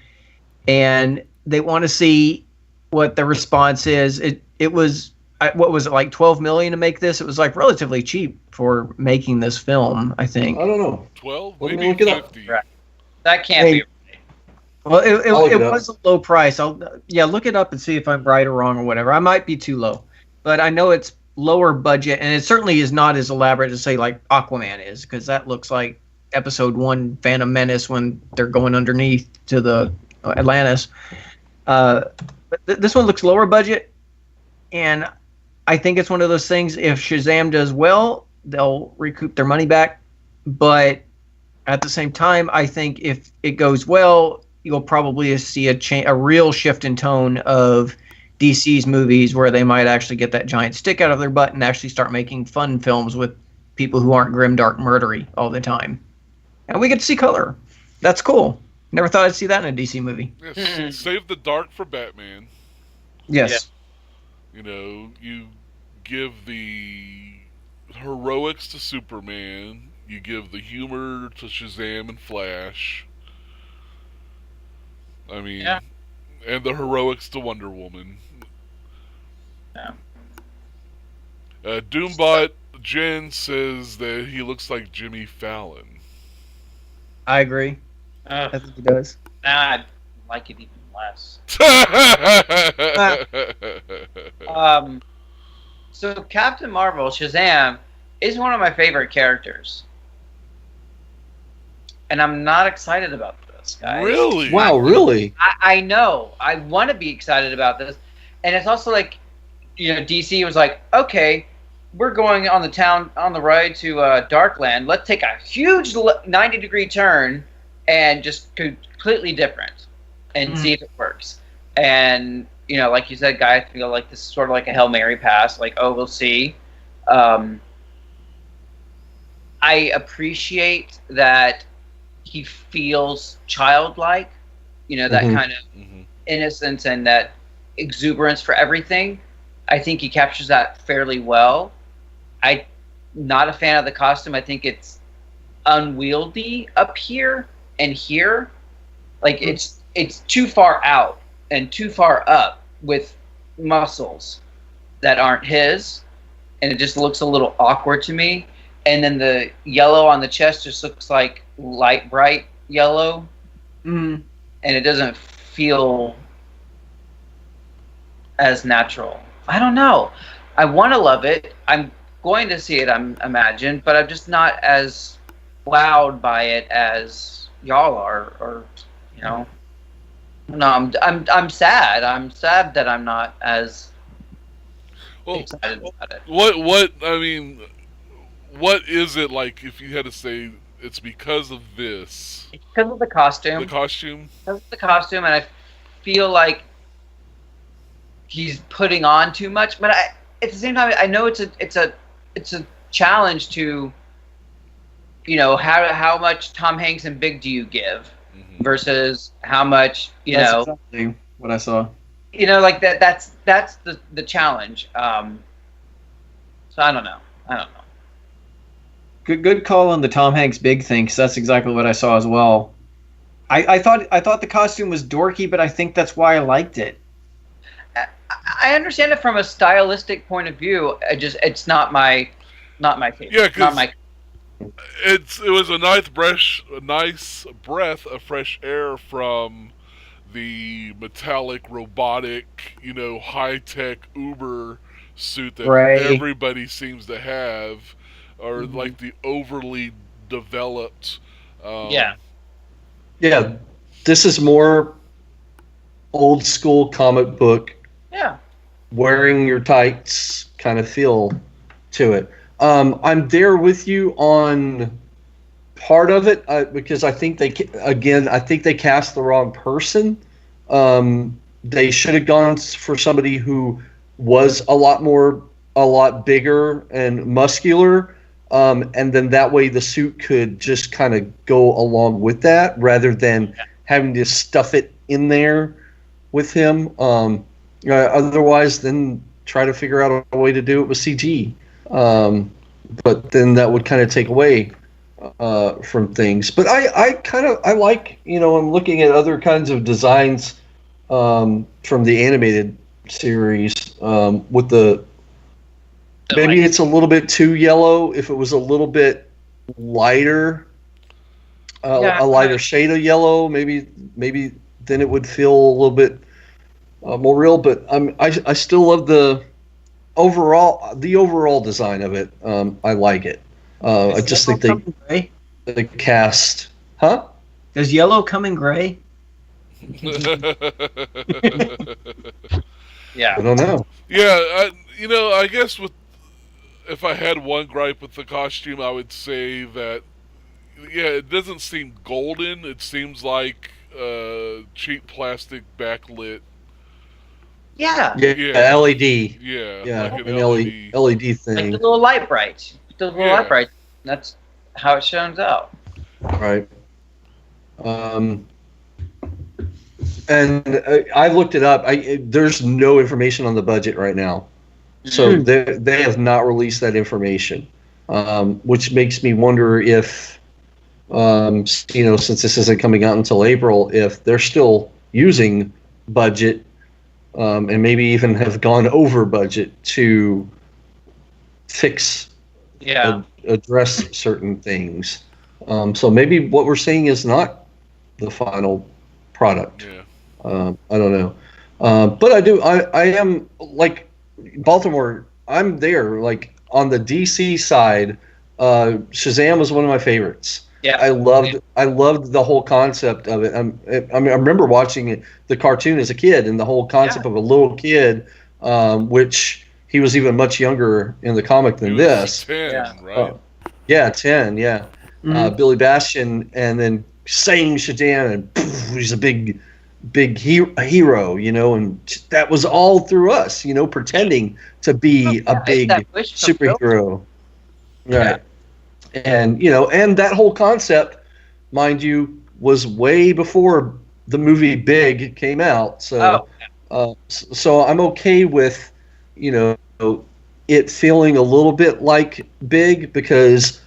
and they want to see what the response is. It was what was it, like $12 million to make this? It was like relatively cheap for making this film, I think. I don't know. 12, Let me maybe look it up. 50. Right. That can't Hey. be Well, I'll look it it up. was a low price. Yeah, look it up and see if I'm right or wrong or whatever. I might be too low, but I know it's lower budget, and it certainly is not as elaborate as say like Aquaman is, because that looks like Episode 1 Phantom Menace when they're going underneath to the Atlantis. But this one looks lower budget, and I think it's one of those things. If Shazam does well, they'll recoup their money back. But at the same time, I think if it goes well, you'll probably see a real shift in tone of DC's movies, where they might actually get that giant stick out of their butt and actually start making fun films with people who aren't grim, dark, murdery all the time. And we get to see color. That's cool. Never thought I'd see that in a DC movie. Yes, save the dark for Batman. Yes. You know, you give the heroics to Superman. You give the humor to Shazam and Flash. I mean, and the heroics to Wonder Woman. Yeah. Doombot Jen says that he looks like Jimmy Fallon. I agree. I think he does. Nah, I like it even less. So Captain Marvel, Shazam, is one of my favorite characters. And I'm not excited about this, guys. Really? Wow, really? I know. I want to be excited about this. And it's also like, you know, DC was like, okay, we're going on the ride to Darkland. Let's take a huge 90-degree turn and just completely different and see if it works. And, you know, like you said, Guy, I feel like this is sort of like a Hail Mary pass. Like, oh, we'll see. I appreciate that he feels childlike, you know, that kind of innocence and that exuberance for everything. I think he captures that fairly well. I'm not a fan of the costume. I think it's unwieldy up here and here. Like it's too far out and too far up with muscles that aren't his, and it just looks a little awkward to me. And then the yellow on the chest just looks like light bright yellow, and it doesn't feel as natural. I don't know. I want to love it. I'm going to see it, I imagine, but I'm just not as wowed by it as y'all are, or you know. No, I'm sad. I'm sad that I'm not as excited about it. What I mean, what is it like? If you had to say, it's because of this. It's because of the costume. The costume. Because of the costume, and I feel like he's putting on too much. But at the same time, I know it's a challenge to, you know, how much Tom Hanks and Big do you give versus how much That's exactly what I saw. You know, like that's the challenge. So I don't know. Good call on the Tom Hanks Big thing, 'cause that's exactly what I saw as well. I thought the costume was dorky, but I think that's why I liked it. I understand it from a stylistic point of view. It's not my favorite. Yeah, because not it was a nice breath of fresh air from the metallic, robotic, you know, high-tech Uber suit that everybody seems to have, or like the overly developed. Yeah, this is more old school comic book. Yeah. Wearing your tights kind of feel to it. I'm there with you on part of it because I think they cast the wrong person. They should have gone for somebody who was a lot bigger and muscular, and then that way the suit could just kind of go along with that rather than having to stuff it in there with him. Otherwise, then try to figure out a way to do it with CG. But then that would kind of take away from things. But I like, you know, I'm looking at other kinds of designs from the animated series with the maybe it's a little bit too yellow. If it was a little bit lighter, a lighter shade of yellow, maybe then it would feel a little bit more real. But I still love the overall design of it. I like it. I Does just yellow think come in gray? the cast, huh? Does yellow come in gray? Yeah. I don't know. Yeah, I guess if I had one gripe with the costume, I would say that it doesn't seem golden. It seems like cheap plastic backlit. Yeah. Yeah, LED. Yeah, Yeah, like an an LED. LED Like thing. the little light bright. The little Yeah. light bright. That's how it shows out. Right. And I looked it up. There's no information on the budget right now, so they have not released that information, which makes me wonder if, since this isn't coming out until April, if they're still using budget, and maybe even have gone over budget to fix, Yeah. address certain things. So maybe what we're seeing is not the final product. Yeah. I don't know. But I am like Baltimore. I'm there. Like on the DC side, Shazam was one of my favorites. Yeah. I loved the whole concept of it. I remember watching the cartoon as a kid, and the whole concept of a little kid, which he was even much younger in the comic than He was this. 10, right? Yeah, 10. Yeah, Billy Bastion, and then saying Shazam, and poof, he's a big hero, and that was all through us, pretending to be a big superhero. Right. And, and that whole concept, mind you, was way before the movie Big came out. So, so I'm okay with, it feeling a little bit like Big, because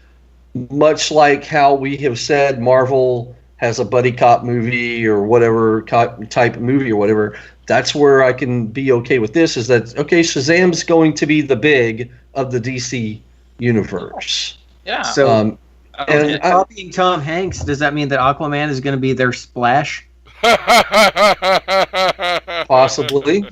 much like how we have said Marvel has a buddy cop movie or whatever type of movie or whatever, that's where I can be okay with this, is that, okay, Shazam's going to be the Big of the DC universe. Yeah. So, and copying Tom Hanks, does that mean that Aquaman is going to be their Splash? Possibly.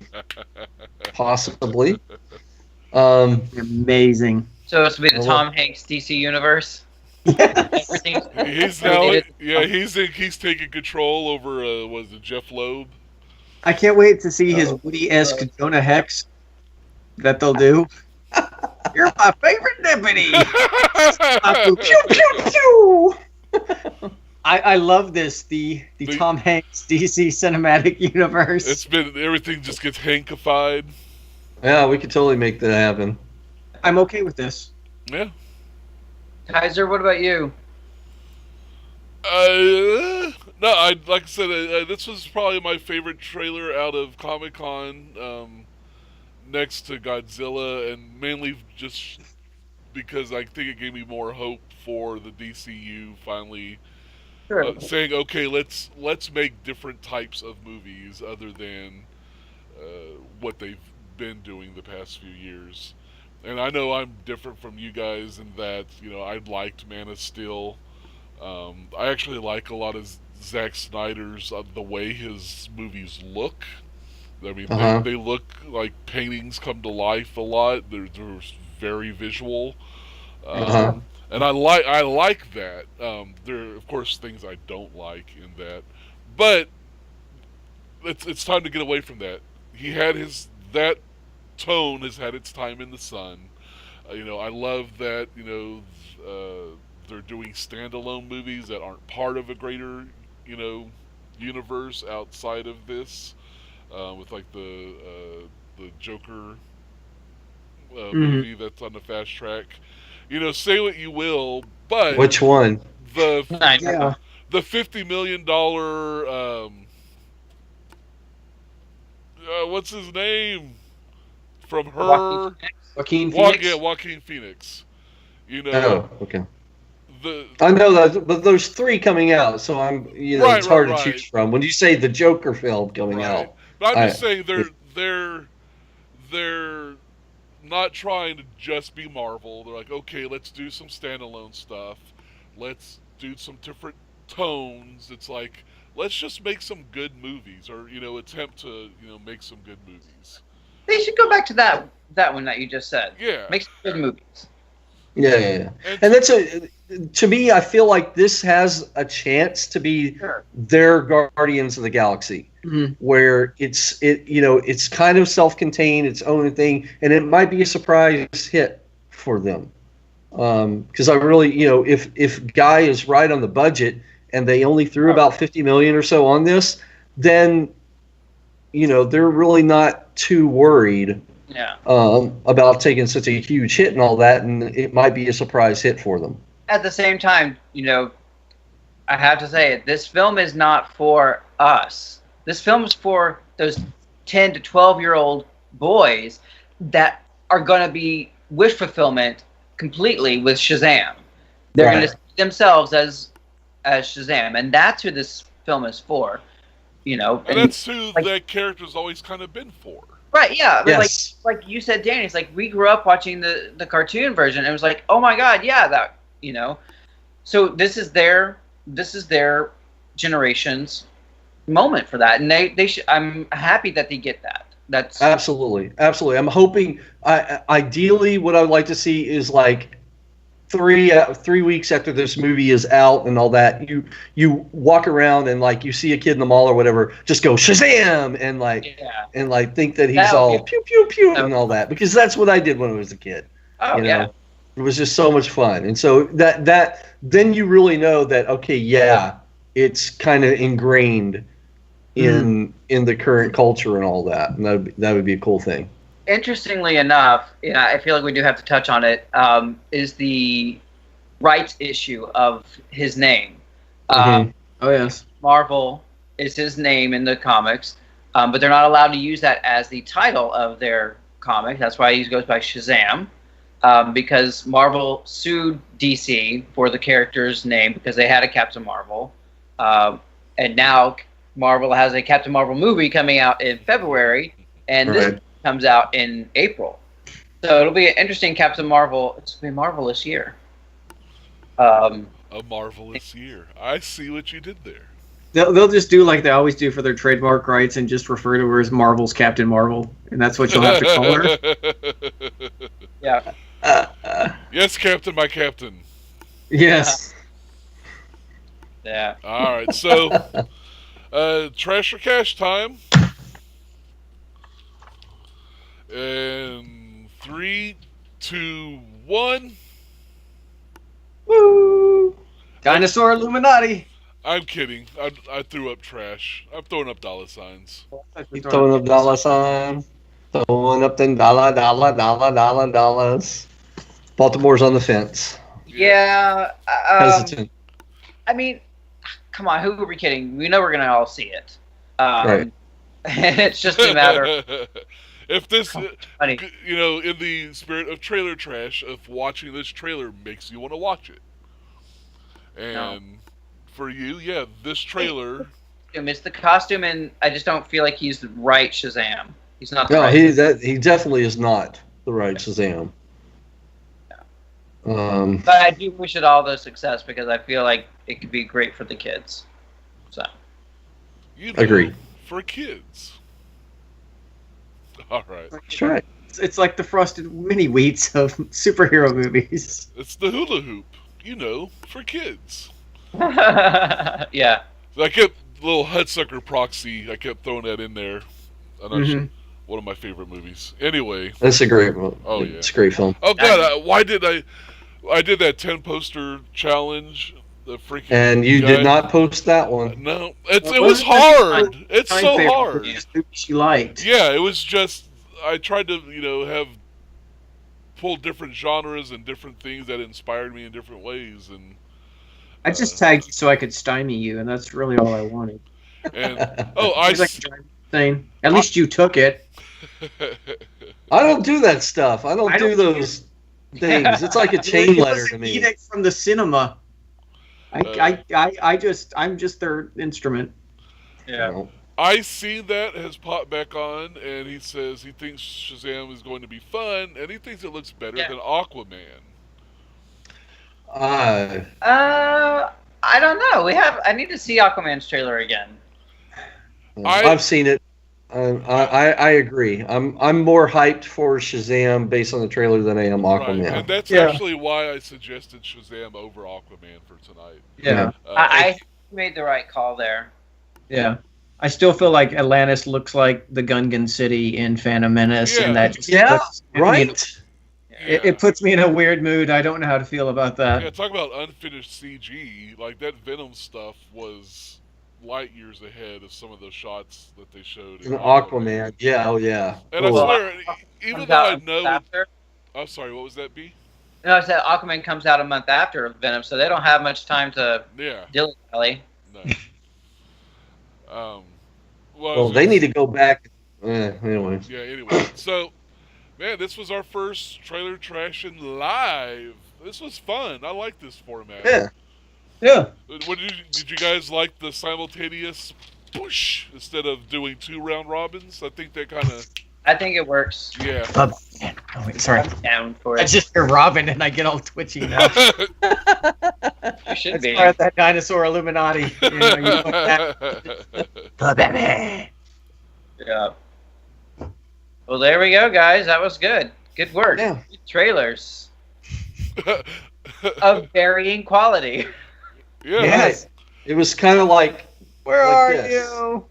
Amazing. So it's to be the Tom Hanks DC universe. Everything's He's now, he's taking control over was it Jeff Loeb? I can't wait to see his Woody-esque Jonah Hex that they'll do. You're my favorite deputy. I love this, the Tom Hanks DC cinematic universe. Everything just gets Hankified. Yeah, we could totally make that happen. I'm okay with this. Yeah. Kaiser, what about you? No, like I said, this was probably my favorite trailer out of Comic-Con, next to Godzilla, and mainly just because I think it gave me more hope for the DCU finally saying, okay, let's make different types of movies other than what they've been doing the past few years. And I know I'm different from you guys in that, I liked Man of Steel. I actually like a lot of Zack Snyder's, the way his movies look. I mean, they look like paintings come to life a lot. They're very visual. And I like that. There are, of course, things I don't like in that. But it's time to get away from that. That tone has had its time in the sun. I love that, they're doing standalone movies that aren't part of a greater, universe outside of this, with like the Joker movie that's on the fast track. Say what you will, but which one? The $50 million, what's his name? From her, Joaquin Phoenix. Joaquin Phoenix. Oh, okay. I know that, but there's 3 coming out, so it's hard to choose from. When you say the Joker film coming out, but I'm just saying they're not trying to just be Marvel. They're like, okay, let's do some standalone stuff. Let's do some different tones. It's like let's just make some good movies, or attempt to make some good movies. They should go back to that one that you just said. Yeah. Make some good movies. Yeah. And that's to me, I feel like this has a chance to be their Guardians of the Galaxy, where it's kind of self-contained, its own thing, and it might be a surprise hit for them. Because I really, if Guy is right on the budget and they only threw about $50 million or so on this, then they're really not too worried about taking such a huge hit and all that, and it might be a surprise hit for them. At the same time, I have to say it. This film is not for us. This film is for those 10 to 12-year-old boys that are going to be wish fulfillment completely with Shazam. They're going to see themselves as Shazam, and that's who this film is for. And that's who that character's always kind of been for. Right, yeah. Yes. Like you said, Danny, it's like we grew up watching the cartoon version, and it was like, oh my god, yeah, that, So this is their generation's moment for that, and they should. I'm happy that they get that. That's absolutely. I'm hoping. Ideally, what I'd like to see is like 3 weeks after this movie is out and all that, you walk around and like you see a kid in the mall or whatever, just go Shazam and think that he's all pew pew pew and all that, because that's what I did when I was a kid. Oh yeah. It was just so much fun, and so that then you really know that it's kind of ingrained in the current culture and all that, and that would be a cool thing. Interestingly enough, I feel like we do have to touch on it. Is the rights issue of his name? Oh yes, Marvel is his name in the comics, but they're not allowed to use that as the title of their comic. That's why he goes by Shazam. Because Marvel sued DC for the character's name because they had a Captain Marvel. And now Marvel has a Captain Marvel movie coming out in February, and this comes out in April. So it'll be an interesting Captain Marvel. It's going to be a marvelous year. A marvelous year. I see what you did there. They'll just do like they always do for their trademark rights and just refer to her as Marvel's Captain Marvel, and that's what you'll have to call her. Yeah. Yes, Captain, my Captain. Yes. Yeah. All right, so trash or cash time. And 3, 2, 1. Woo! Dinosaur Illuminati. I'm kidding. I threw up trash. I'm throwing up dollar signs. Throwing up dollar signs. Throwing up them dollars. Baltimore's on the fence. Yeah. Hesitant. I mean, come on, who are we kidding? We know we're going to all see it. Right. It's just a matter. If this, in the spirit of trailer trash, if watching this trailer makes you want to watch it. And for you, this trailer. It's the costume, and I just don't feel like he's the right Shazam. He's not the No, right. he definitely is not the right Shazam. But I do wish it all the success because I feel like it could be great for the kids. So. Agreed. For kids. All right. That's right. It's like the frosted mini wheats of superhero movies. It's the hula hoop, for kids. Yeah. So I kept little Hudsucker Proxy. I kept throwing that in there. One of my favorite movies. Anyway. That's a great one. Oh yeah, it's a great film. Oh god, why did I did that 10 poster challenge. The freaking and you did not post that one. No, it was hard. It's so hard. She liked. Yeah, it was just I tried to have pull different genres and different things that inspired me in different ways, and I just tagged you so I could stymie you, and that's really all I wanted. And thing. At least you took it. I don't do that stuff. I don't do those things. It's like a chain letter to me. Edict from the cinema. I'm just their instrument. Yeah. I see that has popped back on, and he says he thinks Shazam is going to be fun, and he thinks it looks better than Aquaman. I don't know. I need to see Aquaman's trailer again. I've seen it. I agree. I'm more hyped for Shazam based on the trailer than I am Aquaman. Right. And that's actually why I suggested Shazam over Aquaman for tonight. Yeah. I made the right call there. Yeah. I still feel like Atlantis looks like the Gungan city in Phantom Menace, and that just right. It puts me in a weird mood. I don't know how to feel about that. Yeah, talk about unfinished CG. Like, that Venom stuff was light years ahead of some of those shots that they showed in Aquaman. Yeah, oh yeah. And I swear, even though I know I'm sorry, what was that, B? No, I said Aquaman comes out a month after Venom, so they don't have much time to dilly-dally. No. Well, they need to go back. Anyway. Yeah, anyway. So, man, this was our first trailer trashing live. This was fun. I like this format. Yeah. Yeah. Did you guys like the simultaneous push instead of doing 2 round robins? I think that kind of... I think it works. Yeah. Oh, wait, sorry. I'm down for it. I just hear Robin and I get all twitchy now. You should be. Part of that dinosaur Illuminati. You know, Batman. Yeah. Well, there we go, guys. That was good. Good work. Yeah. Good trailers of varying quality. Yeah. Yes. It was kind of like, where are you?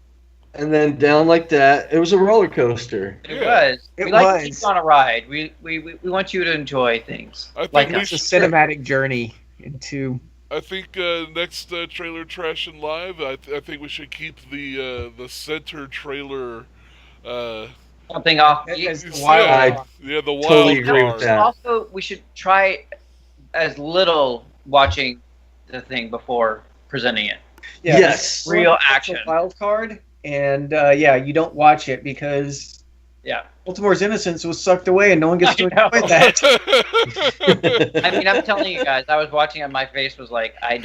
And then down like that. It was a roller coaster. It was. We like to keep on a ride. We want you to enjoy things. Like it's a cinematic journey into. I think next trailer trashing live, I think we should keep the center trailer. Something off. Yeah, the wild totally agree with that. Also, we should try as little watching the thing before presenting it. Yeah, yes. Real action. Wild card. And you don't watch it because Baltimore's innocence was sucked away, and no one gets to enjoy that. I mean, I'm telling you guys, I was watching it, and my face was like, He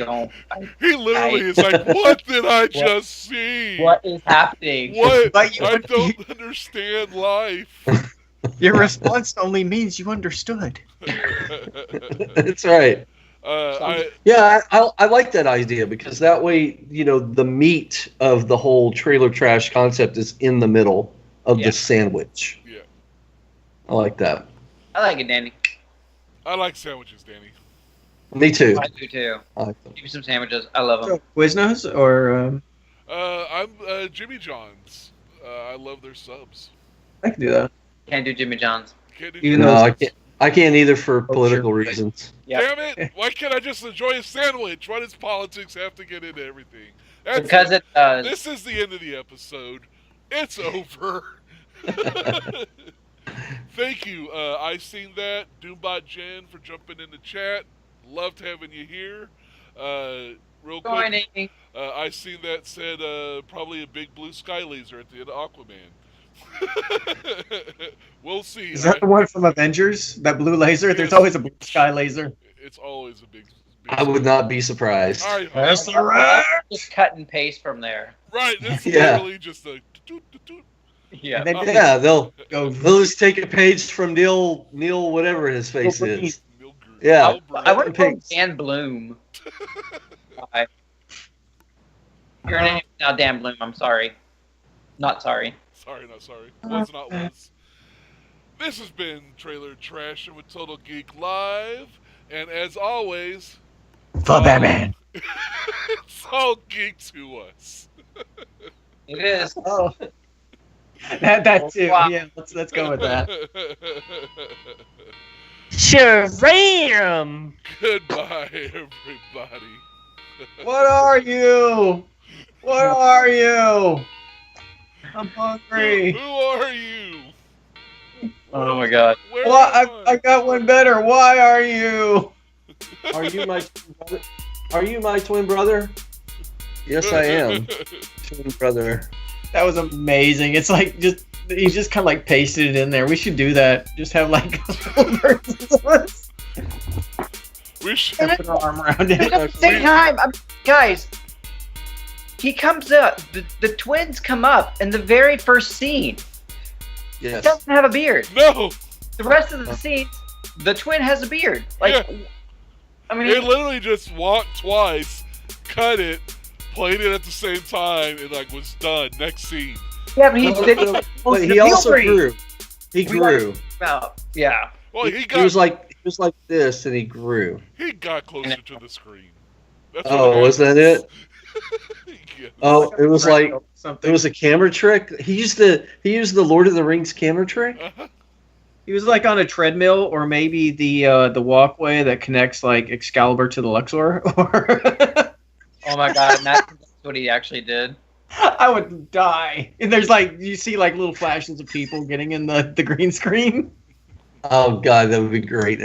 literally is like, what did I just see? What is happening? What? I don't understand life. Your response only means you understood. That's right. I like that idea because that way, the meat of the whole trailer trash concept is in the middle of the sandwich. Yeah. I like that. I like it, Danny. I like sandwiches, Danny. Me too. I do too. I like them. Give me some sandwiches. I love them. Quiznos or? I'm Jimmy John's. I love their subs. I can do that. Can't do Jimmy John's. I can't either for political reasons. Yep. Damn it! Why can't I just enjoy a sandwich? Why does politics have to get into everything? Because it does. This is the end of the episode. It's over. Thank you. I seen that. Doombot Jen for jumping in the chat. Loved having you here. Real quick. I seen that said probably a big blue sky laser at the end of Aquaman. We'll see. Is that the one from Avengers? That blue laser? Yes. There's always a blue sky laser. It's always a big I would not be surpsurprised. All right, that's the right. Just cut and paste from there. Right. It's literally just a. Yeah. They'll just take a page from Neil whatever his face is. Yeah. I would call Dan Bloom. Your name is now Dan Bloom. I'm sorry. Not sorry. Sorry, not sorry. Was not was. This has been Trailer Trash with Total Geek Live, and as always, the Batman. It's all geek to us. It is. Oh, that too. Wow. Yeah, let's go with that. Shazam! Goodbye, everybody. What are you? What are you? I'm hungry. Who are you? Oh my God. I got one better. Why are you? Are you my twin brother? Are you my twin brother? Yes, I am. Twin brother. That was amazing. It's like he just kind of like pasted it in there. We should do that. Just have like versions of us. We should put our arm around it. At the same time, guys. He comes up. The twins come up in the very first scene. Yes. He doesn't have a beard. No. The rest of the scenes, the twin has a beard. Like, yeah. I mean, they literally just walk twice, cut it, played it at the same time, and like was done. Next scene. Yeah, but he No, did. no, but he also grew. He grew. Yeah. Well, He was like this, and he grew. he got closer to the screen. That's Oh, was that it? Yes. Oh, it was like something. it was a camera trick. He used the Lord of the Rings camera trick. He was like on a treadmill, or maybe the walkway that connects like Excalibur to the Luxor. Oh my god, that's what he actually did. I would die. And there's like you see like little flashes of people getting in the green screen. Oh God, that would be great.